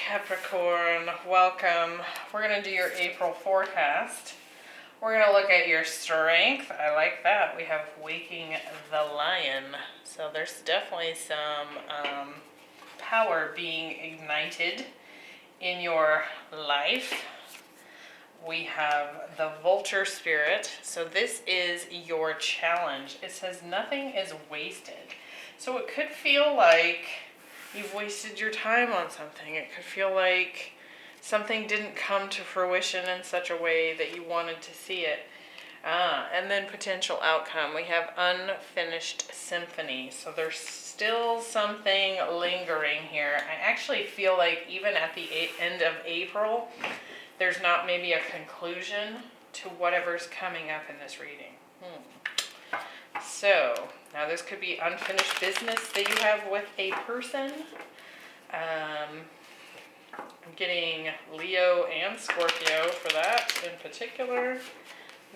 Capricorn, welcome. We're going to do your April forecast. We're going to look at your strength. I like that. We have Waking the Lion. So there's definitely some power being ignited in your life. We have the Vulture Spirit. So this is your challenge. It says nothing is wasted. So it could feel like you've wasted your time on something. It could feel like something didn't come to fruition in such a way that you wanted to see it. And then potential outcome. We have Unfinished Symphony. So there's still something lingering here. I actually feel like even at the end of April, there's not maybe a conclusion to whatever's coming up in this reading. So, now this could be unfinished business that you have with a person. I'm getting Leo and Scorpio for that in particular.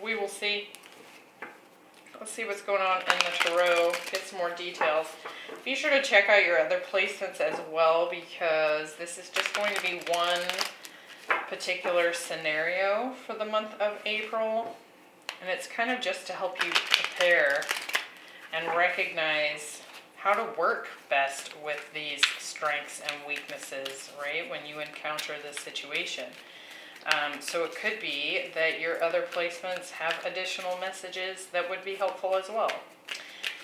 We will see. Let's see what's going on in the tarot. Get some more details. Be sure to check out your other placements as well, because this is just going to be one particular scenario for the month of April. And it's kind of just to help you prepare and recognize how to work best with these strengths and weaknesses, right, when you encounter this situation. So it could be that your other placements have additional messages that would be helpful as well.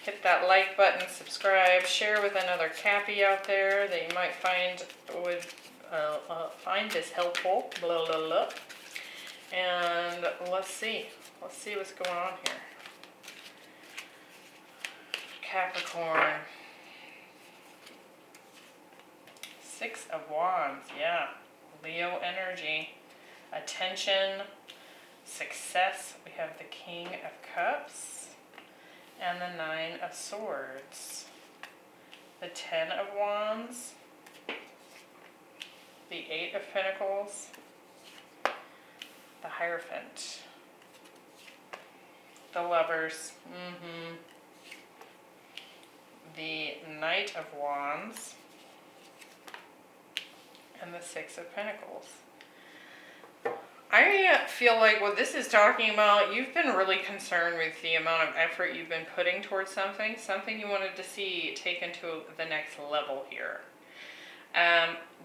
Hit that like button, subscribe, share with another Cappy out there that you might find would find this helpful. Blah, blah, blah. And let's see what's going on here. Capricorn. Six of Wands, yeah. Leo energy. Attention, success. We have the King of Cups and the Nine of Swords. The Ten of Wands. The Eight of Pentacles. The Hierophant. The Lovers. The Knight of Wands. And the Six of Pentacles. I feel like what this is talking about, you've been really concerned with the amount of effort you've been putting towards something you wanted to see taken to the next level here.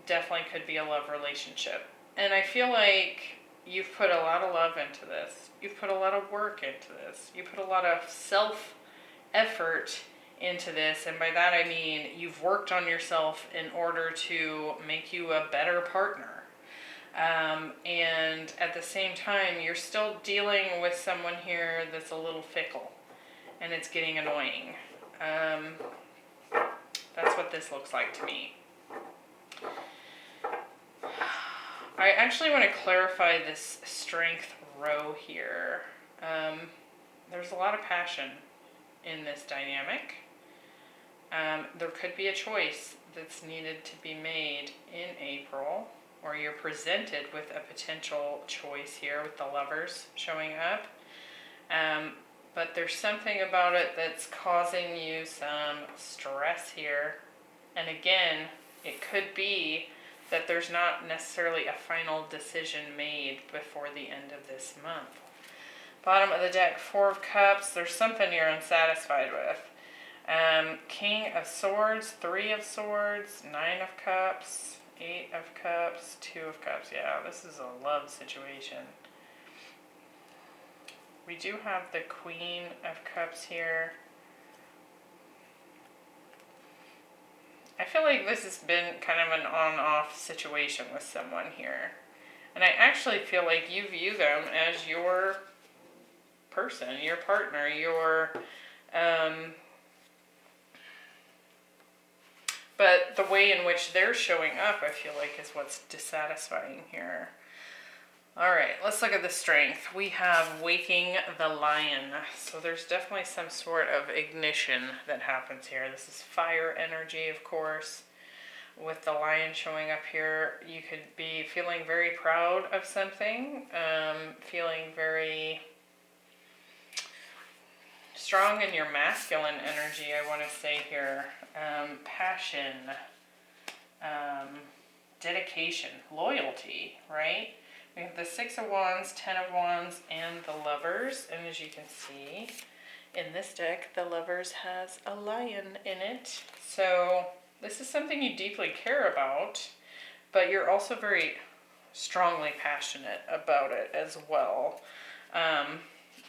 Definitely could be a love relationship. And I feel like you've put a lot of love into this. You've put a lot of work into this. You put a lot of self-effort into this. And by that I mean you've worked on yourself in order to make you a better partner. And at the same time, you're still dealing with someone here that's a little fickle. And it's getting annoying. That's what this looks like to me. I actually want to clarify this strength row here. There's a lot of passion in this dynamic. There could be a choice that's needed to be made in April, or you're presented with a potential choice here with the Lovers showing up. But there's something about it that's causing you some stress here. And again, it could be that there's not necessarily a final decision made before the end of this month. Bottom of the deck, Four of Cups. There's something you're unsatisfied with. King of Swords, Three of Swords, Nine of Cups, Eight of Cups, Two of Cups. Yeah, this is a love situation. We do have the Queen of Cups here. I feel like this has been kind of an on-off situation with someone here. And I actually feel like you view them as your person, your partner, your... But the way in which they're showing up, I feel like, is what's dissatisfying here. All right, let's look at the strength. We have Waking the Lion. So there's definitely some sort of ignition that happens here. This is fire energy, of course. With the lion showing up here, you could be feeling very proud of something, feeling very strong in your masculine energy, I want to say here. Passion, dedication, loyalty, right? We have the Six of Wands, Ten of Wands, and the Lovers. And as you can see, in this deck, the Lovers has a lion in it. So this is something you deeply care about, but you're also very strongly passionate about it as well.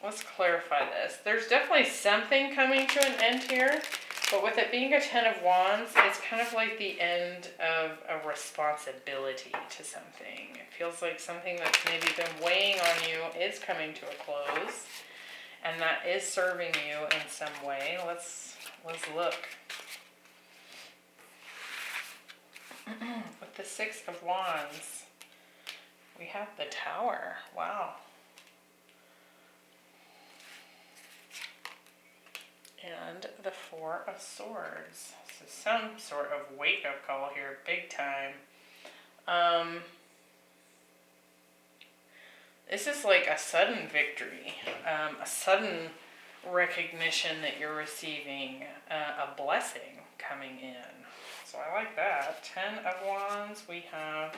Let's clarify this. There's definitely something coming to an end here, but with it being a Ten of Wands, it's kind of like the end of a responsibility to something. It feels like something that's maybe been weighing on you is coming to a close, and that is serving you in some way. Let's look. With the Six of Wands, we have the Tower. Wow. And the Four of Swords. So some sort of wake-up call here, big time. This is like a sudden victory, a sudden recognition that you're receiving, a blessing coming in. So I like that. Ten of Wands, we have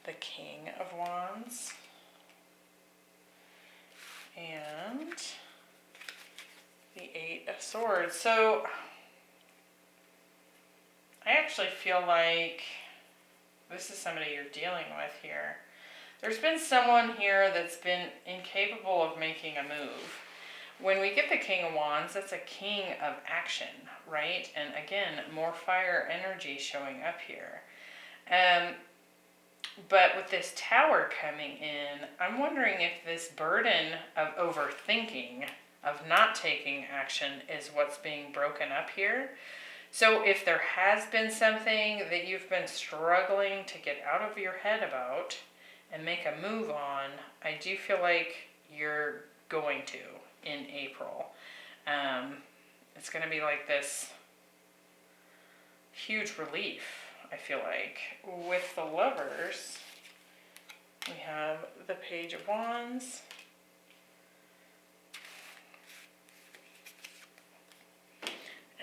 the King of Wands. And the Eight of Swords. So I actually feel like this is somebody you're dealing with here. There's been someone here that's been incapable of making a move. When we get the King of Wands, that's a king of action, right? And again, more fire energy showing up here. But with this Tower coming in, I'm wondering if this burden of overthinking, of not taking action, is what's being broken up here. So if there has been something that you've been struggling to get out of your head about and make a move on, I do feel like you're going to in April. It's going to be like this huge relief, I feel like. With the Lovers, we have the Page of Wands.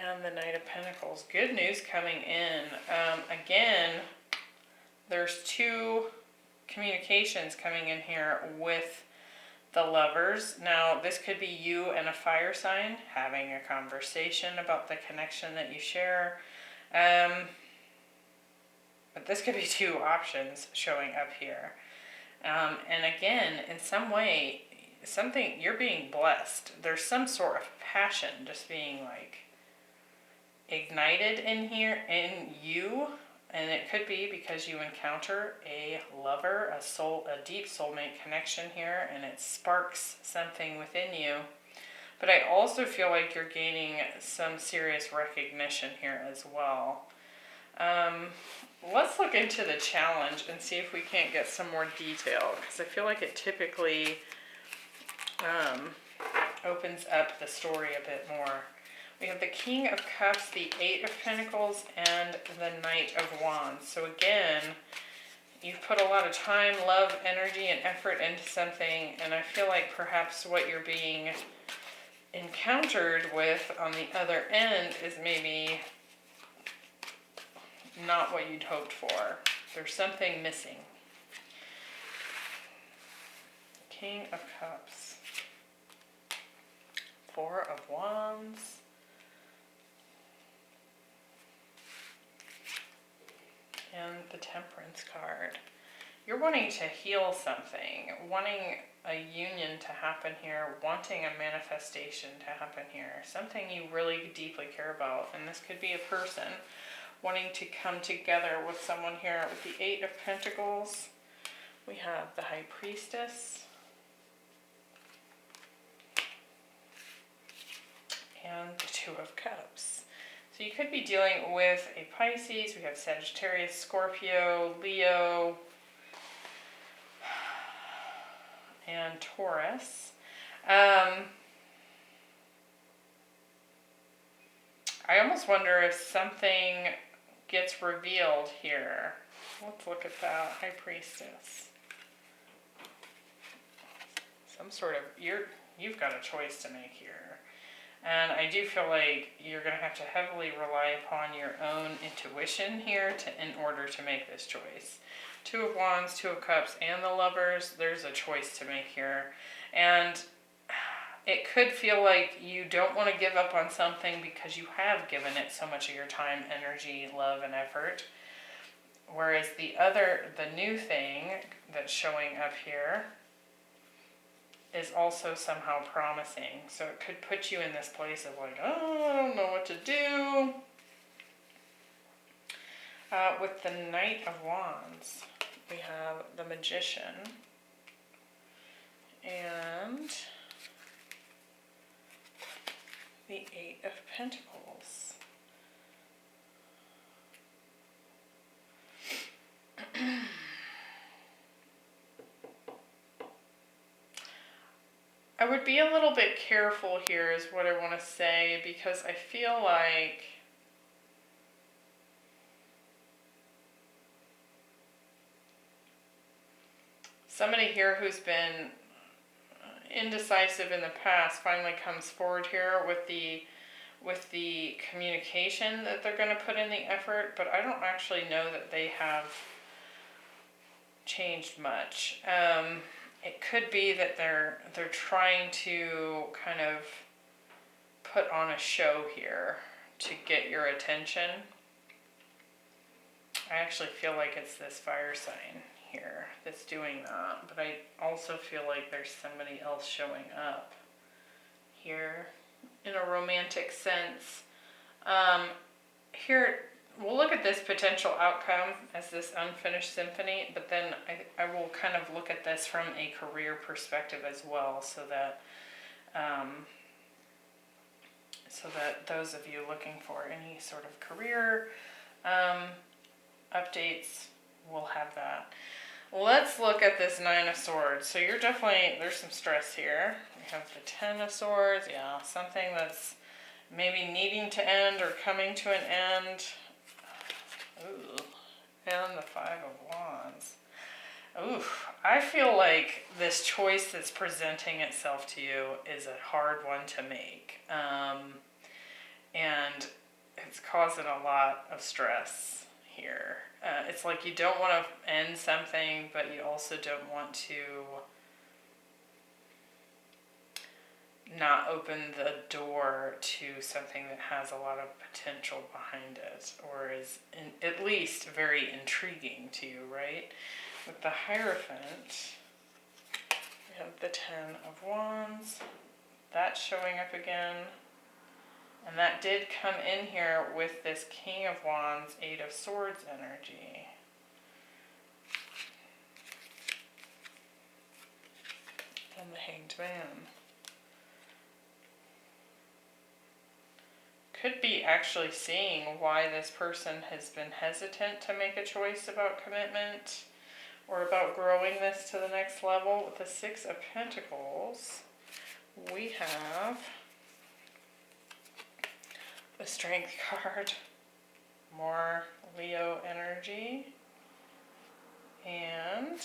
And the Knight of Pentacles. Good news coming in. Again, there's two communications coming in here with the Lovers. Now, this could be you and a fire sign having a conversation about the connection that you share. But this could be two options showing up here. And again, in some way, something, you're being blessed. There's some sort of passion just being like ignited in here, in you. And it could be because you encounter a lover, a deep soulmate connection here, and it sparks something within you. But I also feel like you're gaining some serious recognition here as well. Let's look into the challenge and see if we can't get some more detail, because I feel like it typically opens up the story a bit more. We have the King of Cups, the Eight of Pentacles, and the Knight of Wands. So again, you've put a lot of time, love, energy, and effort into something, and I feel like perhaps what you're being encountered with on the other end is maybe not what you'd hoped for. There's something missing. King of Cups. Four of Wands. And the Temperance card. You're wanting to heal something, wanting a union to happen here, wanting a manifestation to happen here, something you really deeply care about. And this could be a person wanting to come together with someone here. With the Eight of Pentacles, we have the High Priestess and the Two of Cups. So you could be dealing with a Pisces. We have Sagittarius, Scorpio, Leo, and Taurus. I almost wonder if something gets revealed here. Let's look at that High Priestess. Some sort of, you've got a choice to make here. And I do feel like you're going to have to heavily rely upon your own intuition here in order to make this choice. Two of Wands, Two of Cups, and the Lovers, there's a choice to make here. And it could feel like you don't want to give up on something because you have given it so much of your time, energy, love, and effort. Whereas the new thing that's showing up here is also somehow promising. So it could put you in this place of like, oh, I don't know what to do. With the Knight of Wands, we have the Magician and the Eight of Pentacles. I would be a little bit careful here is what I want to say, because I feel like somebody here who's been indecisive in the past finally comes forward here with the communication that they're going to put in the effort, but I don't actually know that they have changed much. It could be that they're trying to kind of put on a show here to get your attention. I actually feel like it's this fire sign here that's doing that, but I also feel like there's somebody else showing up here in a romantic sense. Here, we'll look at this potential outcome as this unfinished symphony, but then I will kind of look at this from a career perspective as well, so that those of you looking for any sort of career updates will have that. Let's look at this Nine of Swords. So you're definitely, there's some stress here. We have the Ten of Swords, yeah, something that's maybe needing to end or coming to an end. Ooh, and the Five of Wands. Ooh, I feel like this choice that's presenting itself to you is a hard one to make. And it's causing a lot of stress here. It's like you don't want to end something, but you also don't want to not open the door to something that has a lot of potential behind it, or is at least very intriguing to you, right? With the Hierophant, we have the Ten of Wands. That's showing up again. And that did come in here with this King of Wands, Eight of Swords energy. And the Hanged Man. Could be actually seeing why this person has been hesitant to make a choice about commitment or about growing this to the next level. With the Six of Pentacles, we have the Strength card, more Leo energy, and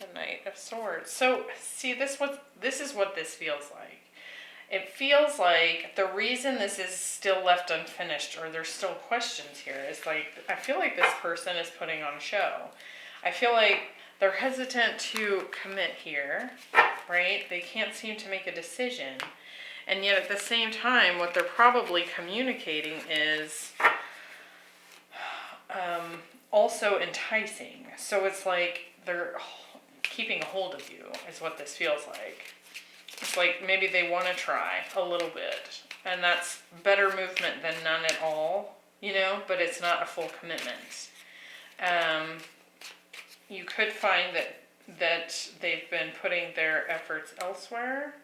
the Knight of Swords. So see, this is what this feels like. It feels like the reason this is still left unfinished, or there's still questions here, is like, I feel like this person is putting on a show. I feel like they're hesitant to commit here, right? They can't seem to make a decision. And yet at the same time, what they're probably communicating is also enticing. So it's like they're keeping a hold of you, is what this feels like. It's like maybe they want to try a little bit, and that's better movement than none at all, you know, but it's not a full commitment. You could find that they've been putting their efforts elsewhere.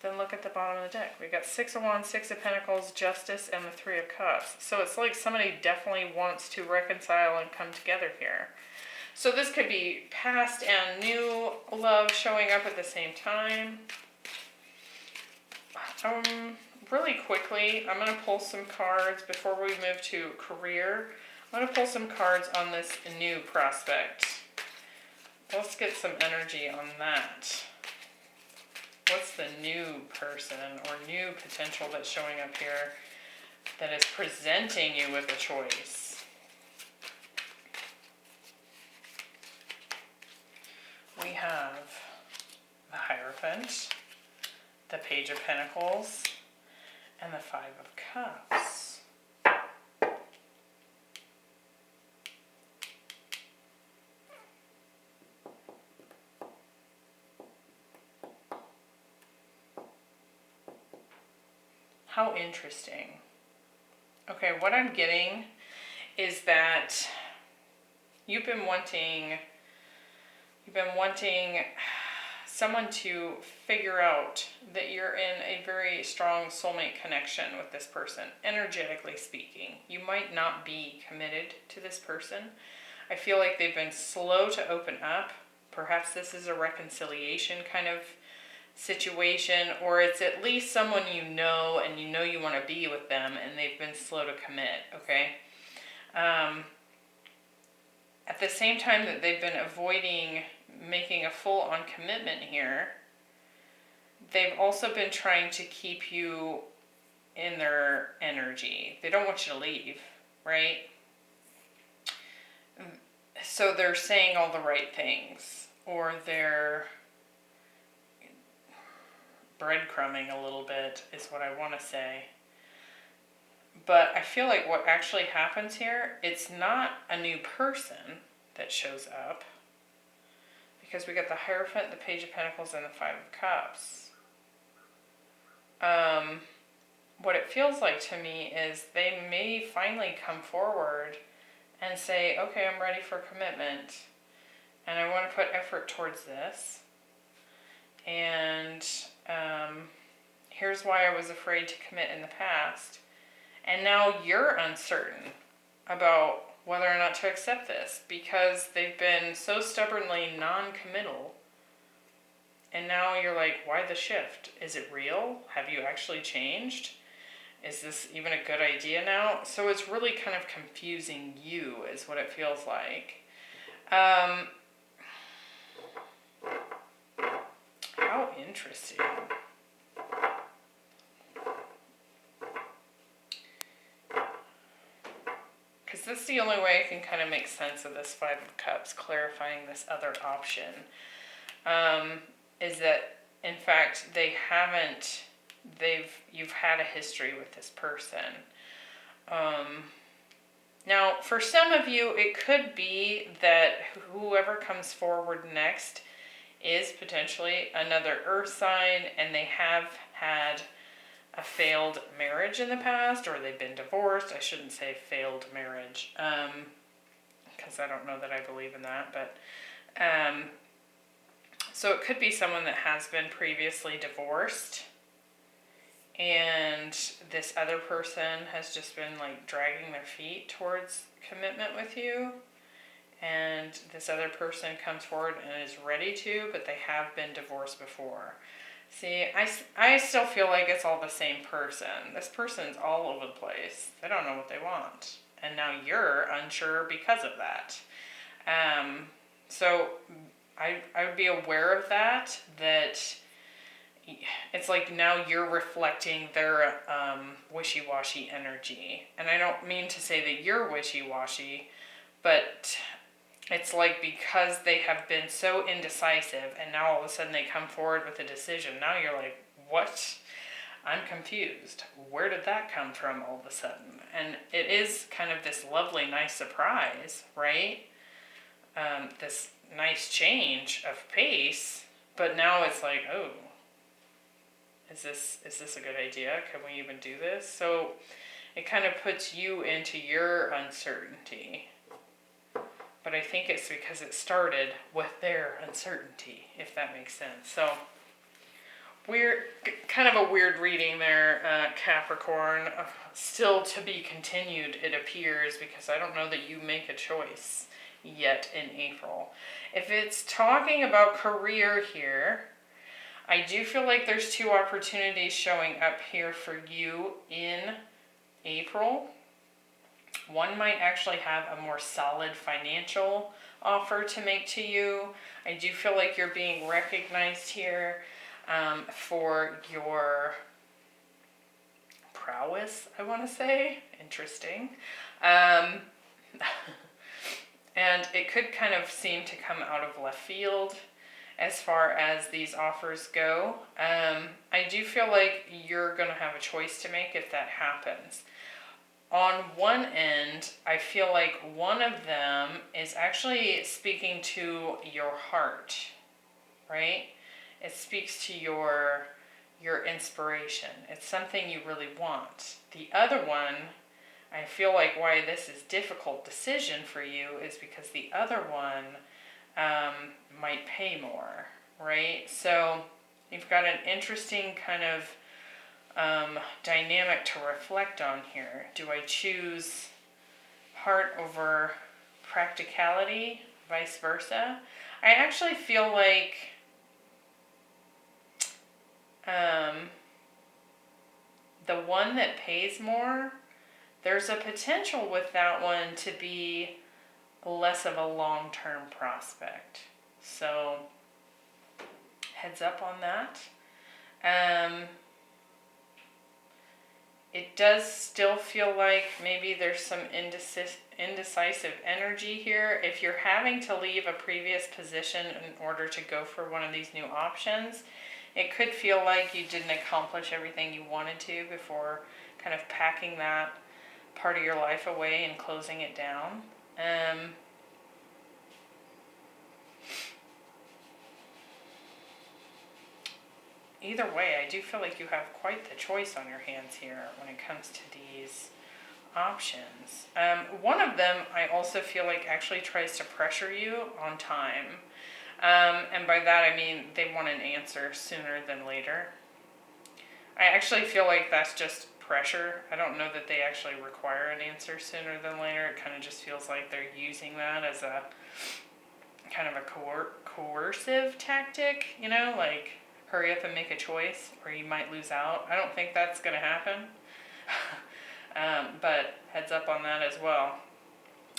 Then look at the bottom of the deck. We've got Six of Wands, Six of Pentacles, Justice, and the Three of Cups. So it's like somebody definitely wants to reconcile and come together here. So this could be past and new love showing up at the same time. Really quickly, I'm going to pull some cards before we move to career. I'm going to pull some cards on this new prospect. Let's get some energy on that. What's the new person or new potential that's showing up here that is presenting you with a choice? We have the Hierophant, the Page of Pentacles, and the Five of Cups. How interesting. Okay, what I'm getting is that you've been wanting someone to figure out that you're in a very strong soulmate connection with this person, energetically speaking. You might not be committed to this person. I feel like they've been slow to open up. Perhaps this is a reconciliation kind of situation, or it's at least someone you know and you know you want to be with them and they've been slow to commit, okay? At the same time that they've been avoiding making a full-on commitment here, they've also been trying to keep you in their energy. They don't want you to leave, right? So they're saying all the right things, or they're breadcrumbing a little bit is what I want to say. But I feel like what actually happens here, it's not a new person that shows up, because we got the Hierophant, the Page of Pentacles, and the Five of Cups. What it feels like to me is they may finally come forward and say, okay, I'm ready for commitment, and I want to put effort towards this. And here's why I was afraid to commit in the past. And now you're uncertain about whether or not to accept this, because they've been so stubbornly non-committal. And now you're like, why the shift? Is it real? Have you actually changed? Is this even a good idea now? So it's really kind of confusing you, is what it feels like. How interesting. Because this is the only way I can kind of make sense of this Five of Cups, clarifying this other option. Is that, in fact, you've had a history with this person. Now, for some of you, it could be that whoever comes forward next is potentially another earth sign, and they have had a failed marriage in the past, or they've been divorced. I shouldn't say failed marriage, because I don't know that I believe in that, but so it could be someone that has been previously divorced, and this other person has just been like dragging their feet towards commitment with you. And this other person comes forward and is ready to, but they have been divorced before. See, I still feel like it's all the same person. This person's all over the place. They don't know what they want. And now you're unsure because of that. So I would be aware of that it's like now you're reflecting their wishy-washy energy. And I don't mean to say that you're wishy-washy, but it's like because they have been so indecisive and now all of a sudden they come forward with a decision. Now you're like, what? I'm confused. Where did that come from all of a sudden? And it is kind of this lovely, nice surprise, right? This nice change of pace, but now it's like, oh, is this a good idea? Can we even do this? So it kind of puts you into your uncertainty. But I think it's because it started with their uncertainty, if that makes sense. So kind of a weird reading there, Capricorn. Still to be continued, it appears, because I don't know that you make a choice yet in April. If it's talking about career here, I do feel like there's two opportunities showing up here for you in April. One might actually have a more solid financial offer to make to you. I do feel like you're being recognized here for your prowess, I want to say. Interesting. And it could kind of seem to come out of left field as far as these offers go. I do feel like you're going to have a choice to make if that happens. On one end, I feel like one of them is actually speaking to your heart, right? It speaks to your inspiration. It's something you really want. The other one, I feel like why this is a difficult decision for you is because the other one might pay more, right? So you've got an interesting kind of dynamic to reflect on here. Do I choose heart over practicality, vice versa? I actually feel like the one that pays more, there's a potential with that one to be less of a long-term prospect. So heads up on that. It does still feel like maybe there's some indecisive energy here. If you're having to leave a previous position in order to go for one of these new options, it could feel like you didn't accomplish everything you wanted to before kind of packing that part of your life away and closing it down. Either way, I do feel like you have quite the choice on your hands here when it comes to these options. One of them I also feel like actually tries to pressure you on time. And by that I mean they want an answer sooner than later. I actually feel like that's just pressure. I don't know that they actually require an answer sooner than later. It kind of just feels like they're using that as a kind of a coercive tactic, you know, like hurry up and make a choice or you might lose out. I don't think that's going to happen. But heads up on that as well.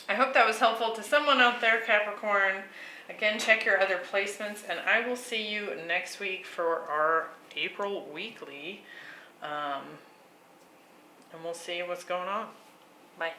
I hope that was helpful to someone out there, Capricorn. Again, check your other placements, and I will see you next week for our April weekly. And we'll see what's going on. Bye.